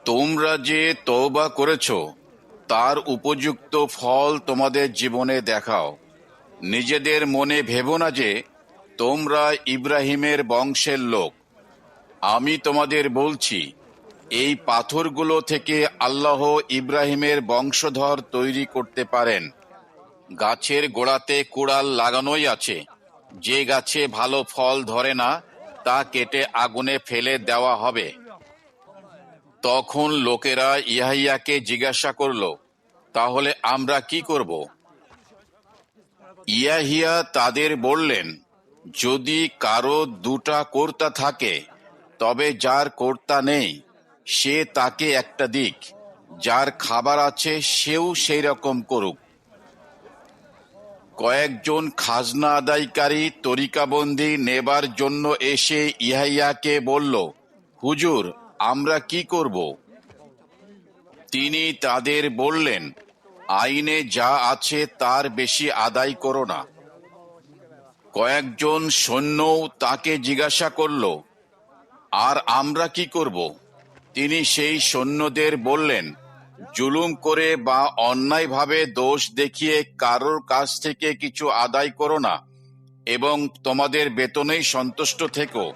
তোমরা যে তওবা করেছ তার উপযুক্ত ফল তোমাদের জীবনে দেখাও। নিজেদের মনে ভেবো না যে তোমরা ইব্রাহিমের বংশের লোক। আমি তোমাদের বলছি, এই পাথরগুলো থেকে আল্লাহ ইব্রাহিমের বংশধর তৈরি করতে পারেন। গাছের গোড়াতে কুড়াল লাগানোই আছে। যে গাছে ভালো ফল ধরে না তা কেটে আগুনে ফেলে দেওয়া হবে। তখন লোকেরা ইয়াহিয়াকে জিজ্ঞাসা করল, তাহলে আমরা কি করব? ইয়াহিয়া তাদের বললেন, যদি কারো দুটা কর্তা থাকে তবে যার কর্তা নেই সে তাকে একটা দিক, যার খাবার আছে সেও সেই রকম করুক। কয়েকজন খাজনা আদায়কারী তরিকাবন্দি নেবার জন্য এসে ইয়াহিয়াকে বলল, হুজুর, আমরা কি করব? তিনি তাদের বললেন, আইনে যা আছে তার বেশি আদায় করো না। কয়েকজন সৈন্যও তাকে জিজ্ঞাসা করল, আর আমরা কি করব? তিনি সেই সৈন্যদের বললেন, জুলুম করে বা অন্যায়ভাবে দোষ দেখিয়ে কারোর কাছ থেকে কিছু আদায় করো না এবং তোমাদের বেতনেই সন্তুষ্ট থেকো।